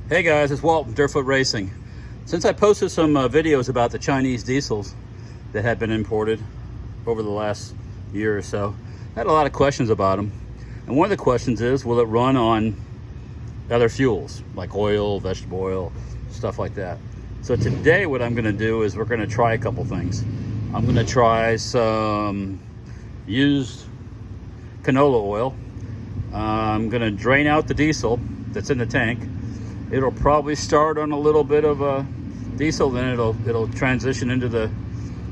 Hey guys, it's Walt from Dirtfoot Racing. Since I posted some videos about the Chinese diesels that had been imported over the last year or so, I had a lot of questions about them. And one of the questions is, will it run on other fuels like oil, vegetable oil, stuff like that? So today what I'm going to do is we're going to try a couple things. I'm going to try some used canola oil. I'm going to drain out the diesel that's in the tank. It'll probably start on a little bit of a diesel, then it'll transition into the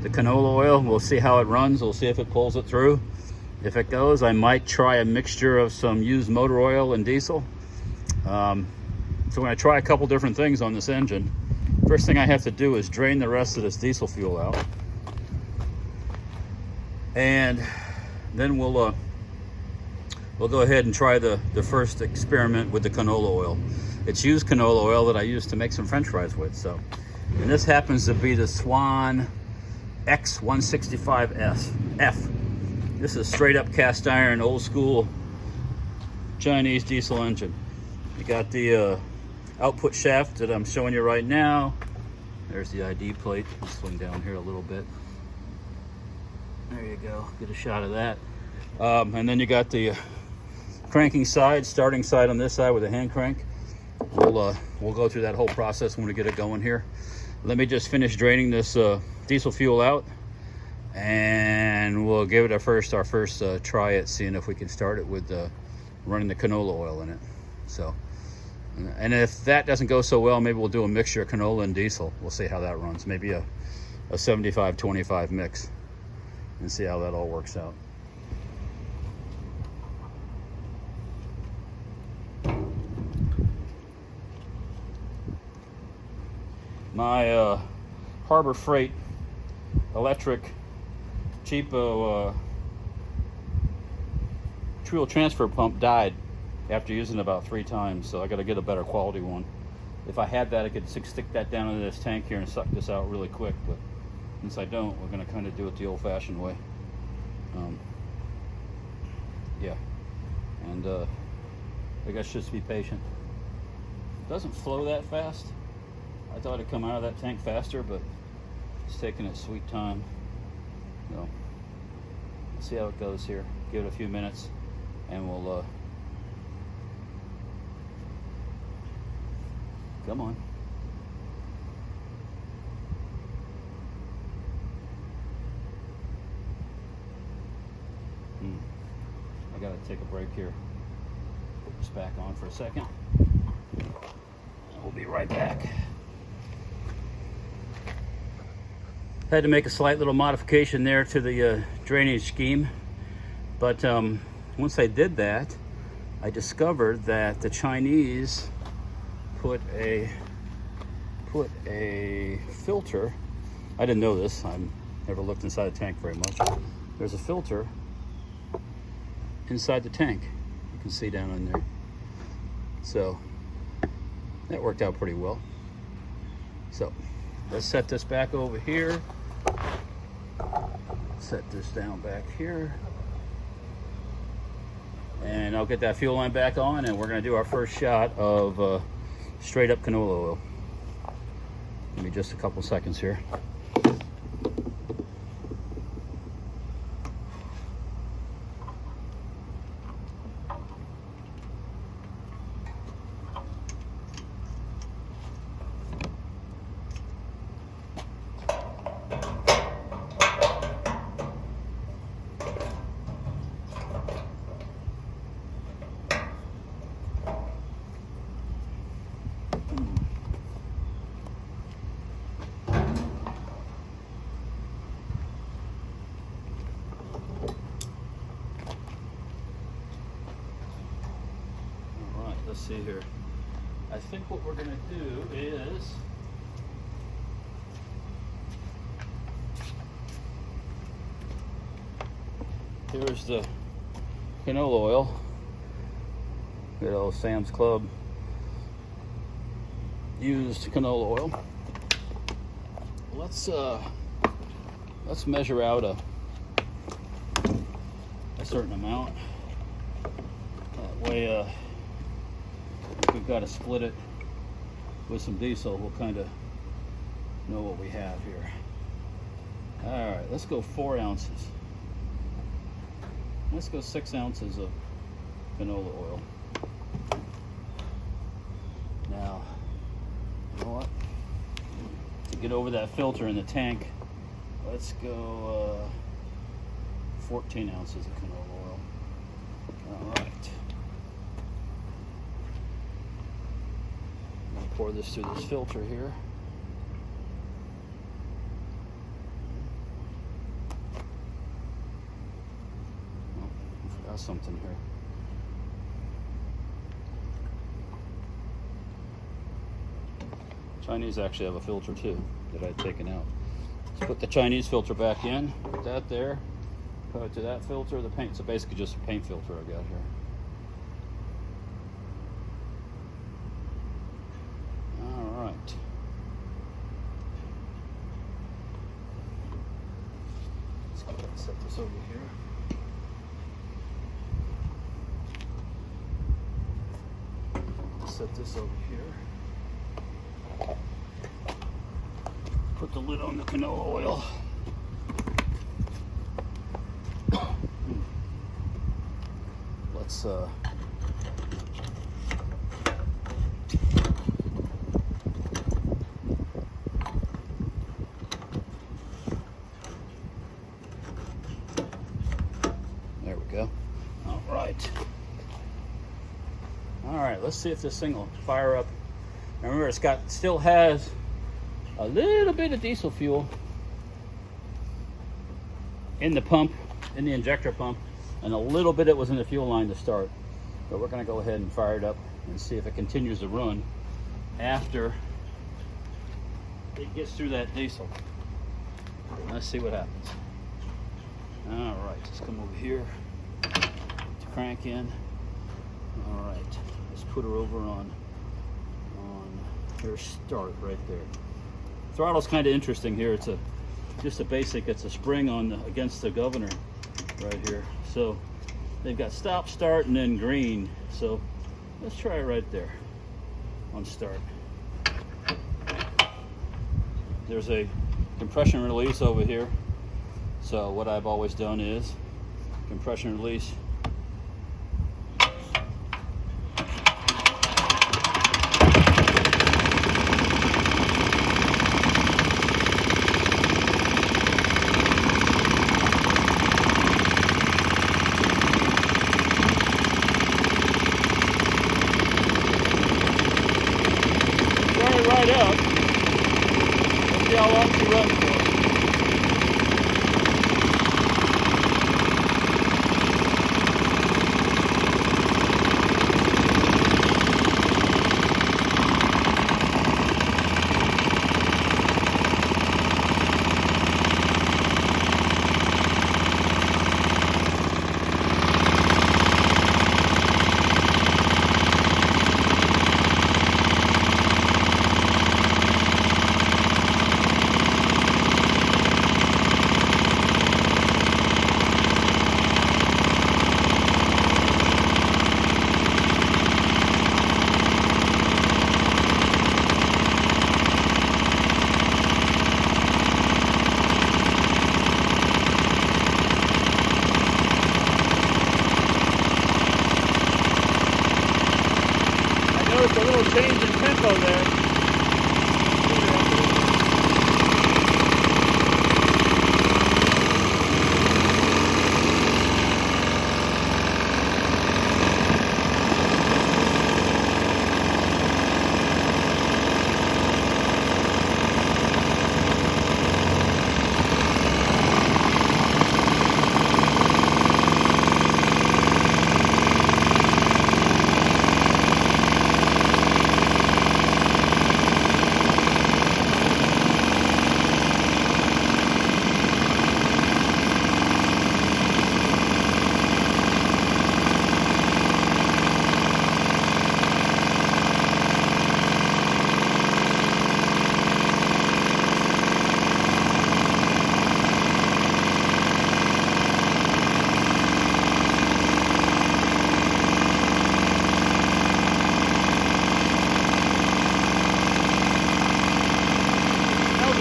canola oil. We'll see how it runs. We'll see if it pulls it through. If it goes, I might try a mixture of some used motor oil and diesel. So I'm going to try a couple different things on this engine. First thing I have to do is drain the rest of this diesel fuel out, and then we'll go ahead and try the first experiment with the canola oil. It's used canola oil that I use to make some French fries with. So, and this happens to be the Swan X 165F. This is straight up cast iron, old school Chinese diesel engine. You got the output shaft that I'm showing you right now. There's the ID plate. I'll swing down here a little bit. There you go. Get a shot of that. And then you got the cranking side, starting side on this side with a hand crank. We'll go through that whole process when we get it going here. Let me just finish draining this diesel fuel out, and we'll give it our first try at seeing if we can start it with running the canola oil in it. So, and if that doesn't go so well, maybe we'll do a mixture of canola and diesel. We'll see how that runs. Maybe a 75-25 mix, and see how that all works out. My Harbor Freight electric cheapo fuel transfer pump died after using it about 3 times, so I got to get a better quality one. If I had that, I could stick that down into this tank here and suck this out really quick, but since I don't, we're going to kind of do it the old-fashioned way. Yeah, and I guess just be patient. It doesn't flow that fast. I thought it'd come out of that tank faster, but it's taking its sweet time. So, let's see how it goes here. Give it a few minutes, and we'll come on. I gotta take a break here. Put this back on for a second. We'll be right back. Had to make a slight little modification there to the drainage scheme, but once I did that, I discovered that the Chinese put a filter. I didn't know this. I've never looked inside the tank very much. There's a filter inside the tank. You can see down in there. So that worked out pretty well. So let's set this back over here. Set this down back here. And I'll get that fuel line back on, and we're going to do our first shot of straight up canola oil. Give me just a couple seconds here. Let's see here. I think what we're going to do is here's the canola oil. Good old Sam's Club used canola oil. Let's measure out a certain amount. That way, if we've got to split it with some diesel, we'll kind of know what we have here. All right, let's go 4 ounces. Let's go 6 ounces of canola oil. Now, you know what? To get over that filter in the tank, let's go 14 ounces of canola oil. All right. I'm gonna pour this through this filter here. Oh, I forgot something here. Chinese actually have a filter too that I'd taken out. Let's put the Chinese filter back in, put that there, put it to that filter, the paint. So basically just a paint filter I got here. All right. Let's go ahead and set this over here. Set this over here. Put the lid on the canola oil. Let's there we go. All right. All right, let's see if this thing will fire up. Now remember, still has a little bit of diesel fuel in the pump, in the injector pump, and a little bit it was in the fuel line to start. But we're gonna go ahead and fire it up and see if it continues to run after it gets through that diesel. Let's see what happens. All right, let's come over here to crank in. All right, let's put her over on her start right there. Throttle's kind of interesting here. It's just a basic. It's a spring on against the governor right here. So they've got stop, start, and then green. So let's try it right there on start. There's a compression release over here. So what I've always done is compression release. Right up. Let's see how long she runs for. Notice a little change in tempo there.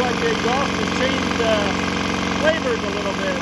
like the exhaust has changed flavors a little bit.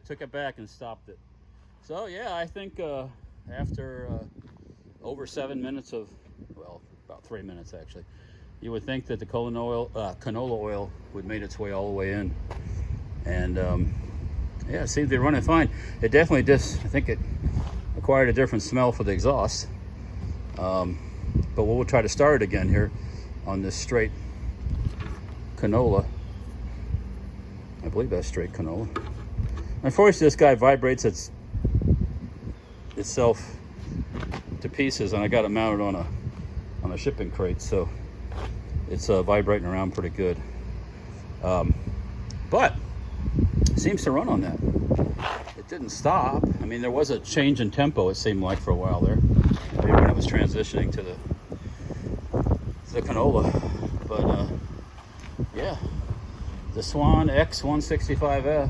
Took it back and stopped it. So yeah, I think after over 7 minutes of, well, about 3 minutes actually, you would think that the canola oil would made its way all the way in, and yeah, it seemed to be running fine. It definitely just, I think it acquired a different smell for the exhaust, but we'll try to start it again here on this straight canola. I believe that's straight canola. Unfortunately, this guy vibrates itself to pieces, and I got it mounted on a shipping crate, so it's vibrating around pretty good. But it seems to run on that. It didn't stop. I mean, there was a change in tempo, it seemed like, for a while there. Maybe when it was transitioning to the canola. But yeah, the Swan X 165F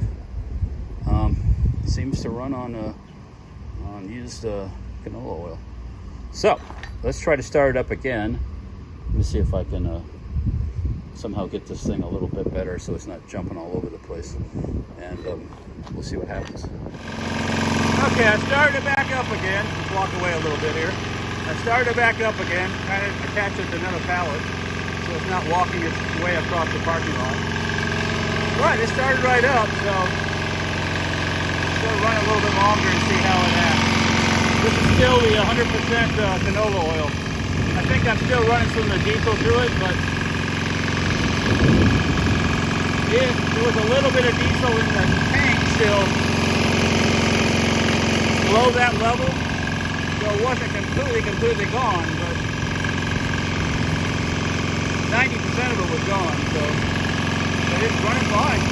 seems to run on used canola oil. So let's try to start it up again. Let me see if I can somehow get this thing a little bit better so it's not jumping all over the place, and we'll see what happens. Okay, I started it back up again. Just walk away a little bit here. I started it back up again, kind of attach it to another pallet so it's not walking its way across the parking lot. But it started right up, so run a little bit longer and see how it acts. This is still the 100% canola oil. I think I'm still running some of the diesel through it, but there was a little bit of diesel in the tank still below that level, so it wasn't completely gone, but 90% of it was gone, so it's running fine.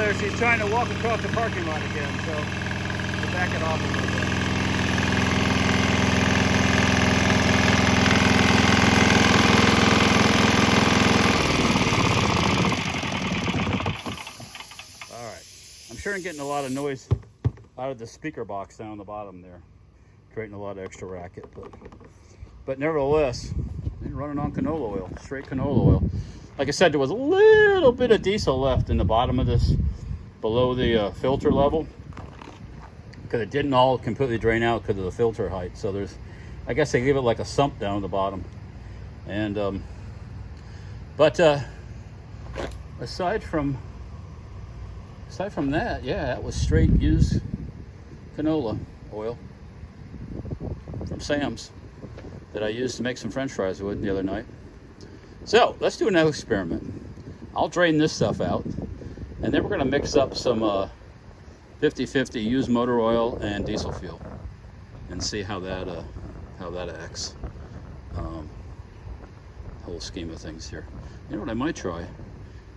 trailer, she's trying to walk across the parking lot again, so we'll back it off a little bit. I'm sure I'm getting a lot of noise out of the speaker box down the bottom there, creating a lot of extra racket, but nevertheless, I'm running on canola oil, straight canola oil. Like I said, there was a little bit of diesel left in the bottom of this, below the filter level, because it didn't all completely drain out because of the filter height. So there's, I guess they give it like a sump down at the bottom. And aside from that, yeah, that was straight used canola oil from Sam's that I used to make some French fries with the other night. So let's do another experiment. I'll drain this stuff out, and then we're going to mix up some 50-50 used motor oil and diesel fuel, and see how that acts. Whole scheme of things here. You know what I might try?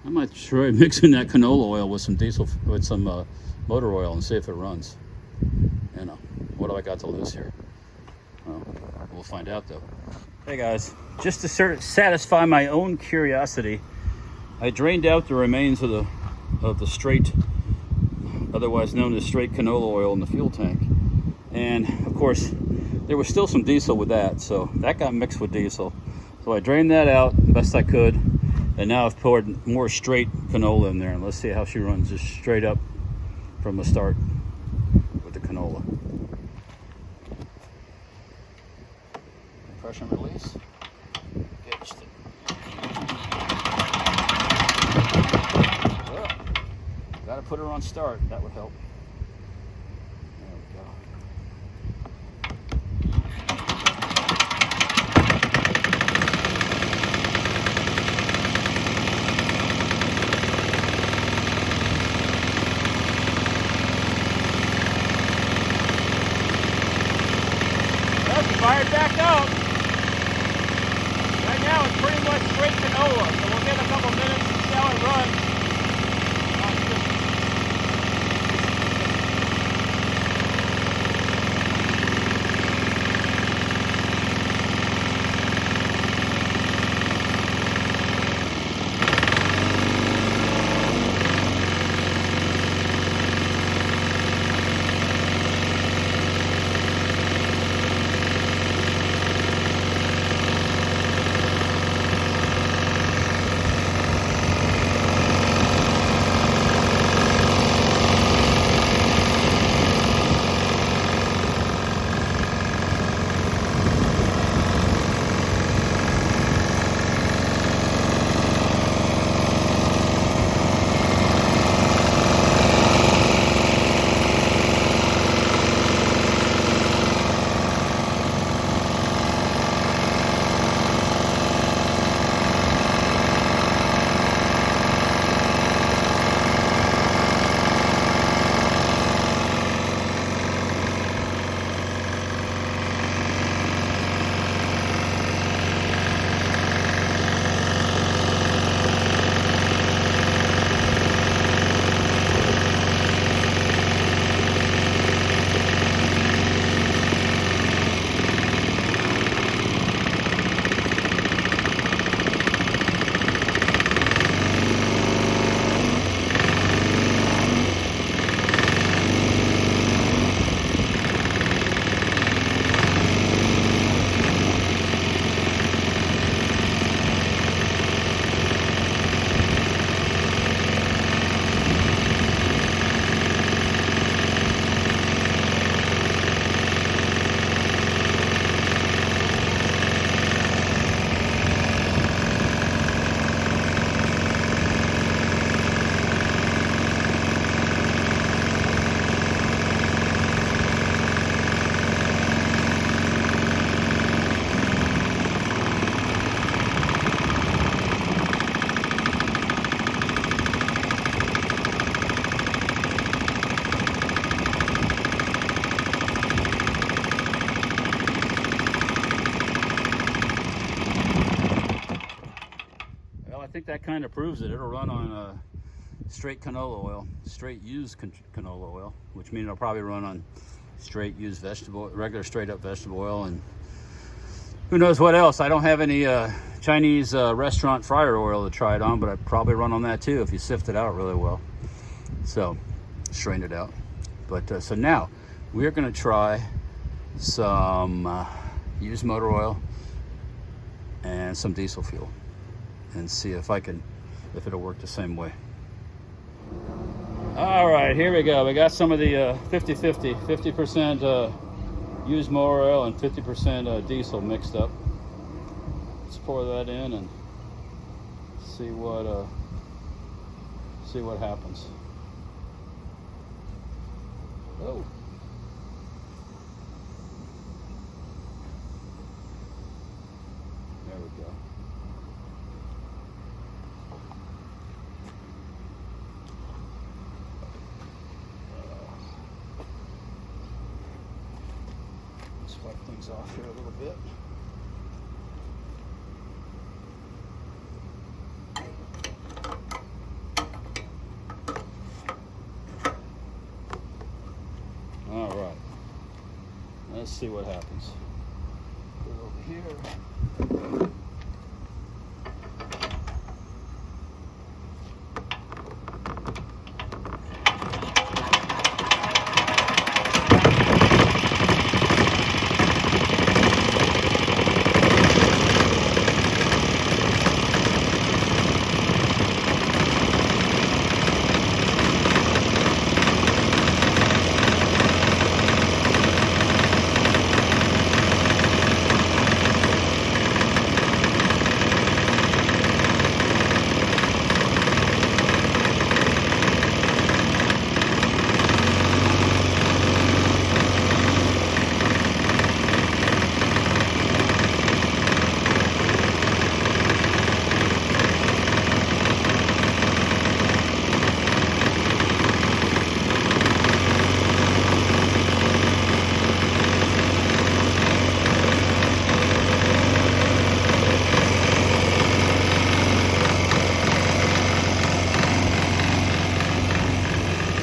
I might try mixing that canola oil with some motor oil and see if it runs. You know, what do I got to lose here? Well, we'll find out though. Hey guys, just to satisfy my own curiosity, I drained out the remains of the straight, otherwise known as straight canola oil in the fuel tank. And of course, there was still some diesel with that, so that got mixed with diesel. So I drained that out the best I could. And now I've poured more straight canola in there, and let's see how she runs just straight up from the start with the canola. Pressure and release. Well, gotta put her on start. That would help. There we go. Fired back up. Right now it's pretty much straight canola, so we'll get a couple minutes to see how it runs. think that kind of proves it. It'll run on straight canola oil, straight used canola oil, which means I'll probably run on straight used vegetable, regular straight up vegetable oil, and who knows what else. I don't have any Chinese restaurant fryer oil to try it on, but I'd probably run on that too if you sift it out really well. So strain it out. But so now we're going to try some used motor oil and some diesel fuel and see if it'll work the same way. All right, here we go. We got some of the 50% used motor oil and 50% diesel mixed up. Let's pour that in and see what happens. Oh. There we go. Let's wipe things off here a little bit. All right, let's see what happens. Put it over here.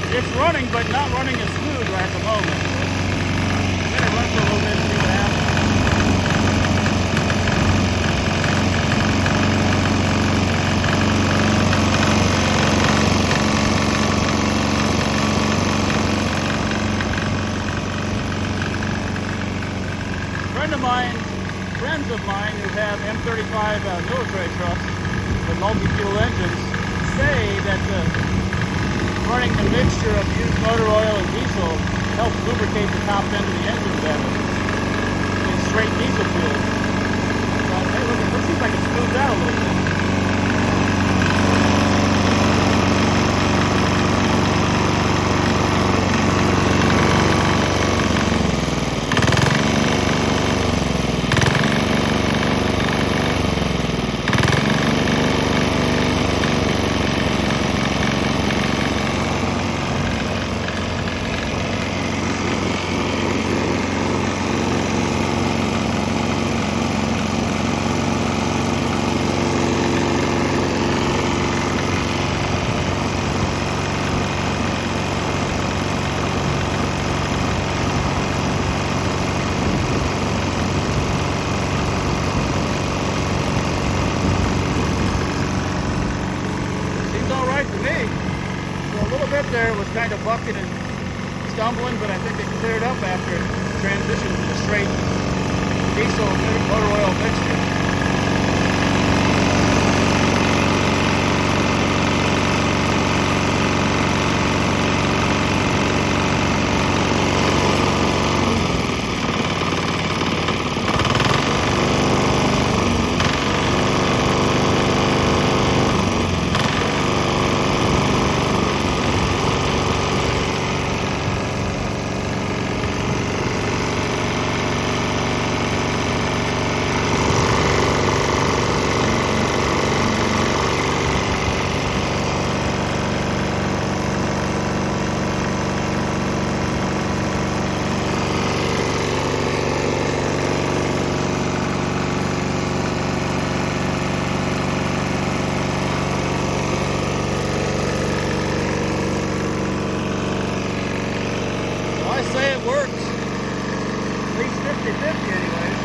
It's running, but not running as smooth right at the moment. I'm going to run for a little bit and see what happens. Friends of mine who have M35 military trucks with multi-fuel engines say that running the mixture of used motor oil and diesel helps lubricate the top end of the engine better than straight diesel fuel. But hey, look, it seems like it smooths out a little bit. There was kind of bucking and stumbling, but I think it cleared up after it transitioned to the straight diesel motor oil mixture. say it works. At least 50-50 anyways.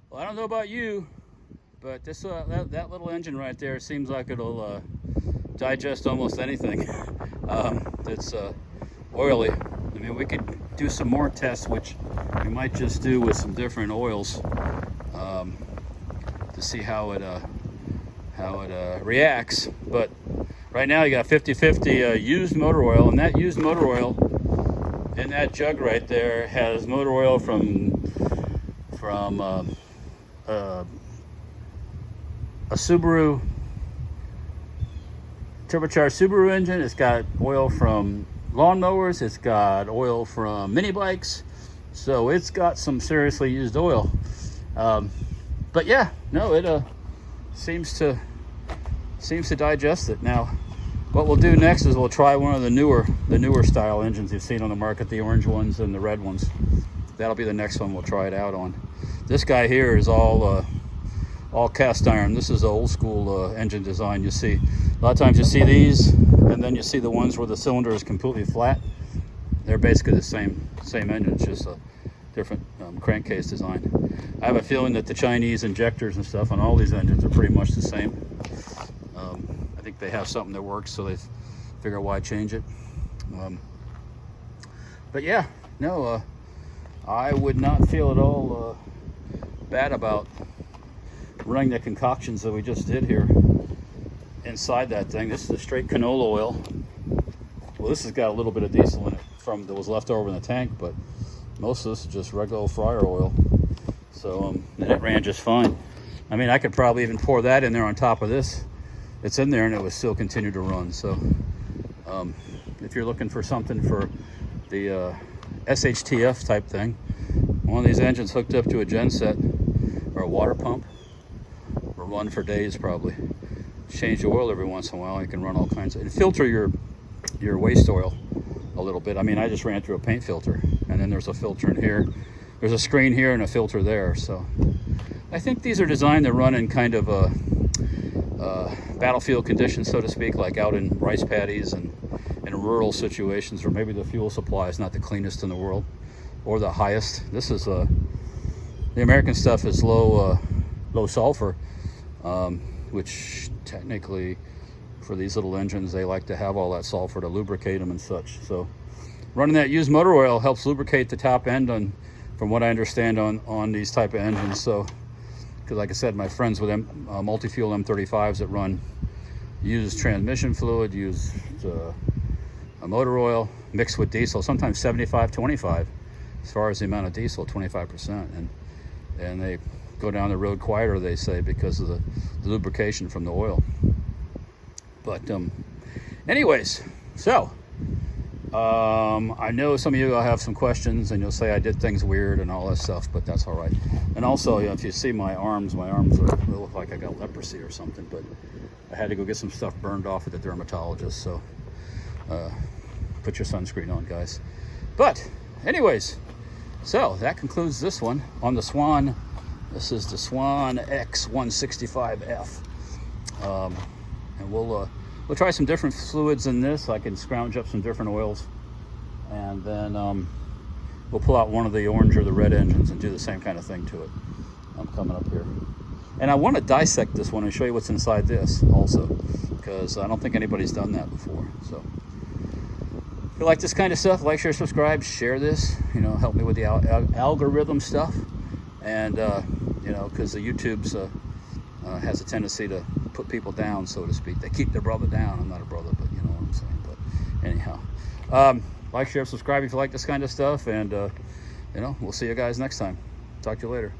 Well, I don't know about you, but this that little engine right there seems like it'll digest almost anything. It's oily. I mean, we could do some more tests, which we might just do with some different oils to see how it reacts. But right now you got 50-50 used motor oil, and that used motor oil in that jug right there has motor oil from a Subaru turbocharged Subaru engine. It's got oil from lawnmowers. It's got oil from mini bikes. So it's got some seriously used oil. But yeah, no, it seems to digest it. Now, what we'll do next is we'll try one of the newer style engines you've seen on the market, the orange ones and the red ones. That'll be the next one we'll try it out on. This guy here is all cast iron. This is an old school engine design. You see, a lot of times you see these, and then you see the ones where the cylinder is completely flat. They're basically the same engine, it's just a different crankcase design. I have a feeling that the Chinese injectors and stuff on all these engines are pretty much the same. I think they have something that works, so they figure out why change it. But yeah, no, I would not feel at all bad about running the concoctions that we just did here inside that thing. This is a straight canola oil. Well, this has got a little bit of diesel in it from that was left over in the tank, but most of this is just regular old fryer oil. So and it ran just fine. I mean, I could probably even pour that in there on top of this. It's in there and it would still continue to run. So if you're looking for something for the SHTF type thing, one of these engines hooked up to a genset or a water pump will run for days probably. Change the oil every once in a while. You can run all kinds of, and filter your waste oil a little bit. I mean, I just ran through a paint filter, and then there's a filter in here. There's a screen here and a filter there. So I think these are designed to run in kind of a battlefield conditions, so to speak, like out in rice paddies and in rural situations where maybe the fuel supply is not the cleanest in the world or the highest. This is the American stuff is low sulfur, which technically for these little engines they like to have all that sulfur to lubricate them and such. So running that used motor oil helps lubricate the top end on, from what I understand, on these type of engines. So because like I said, my friends with multi-fuel M35s that run use transmission fluid, use a motor oil mixed with diesel, sometimes 75-25 as far as the amount of diesel, 25%, and they go down the road quieter, they say, because of the lubrication from the oil. But anyways, so I know some of you will have some questions and you'll say I did things weird and all that stuff, but that's all right. And also, you know, if you see my arms they look like I got leprosy or something, but I had to go get some stuff burned off at the dermatologist. So put your sunscreen on, guys. But anyways, so that concludes this one on the Swan. This is the Swan X 165F. And we'll try some different fluids in this. I can scrounge up some different oils, and then we'll pull out one of the orange or the red engines and do the same kind of thing to it. I'm coming up here. And I want to dissect this one and show you what's inside this also, because I don't think anybody's done that before. So if you like this kind of stuff, like, share, subscribe, share this, you know, help me with the algorithm stuff. And, you know, because the YouTube's has a tendency to put people down, so to speak. They keep their brother down. I'm not a brother, but you know what I'm saying. But anyhow, like, share, subscribe if you like this kind of stuff. And, you know, we'll see you guys next time. Talk to you later.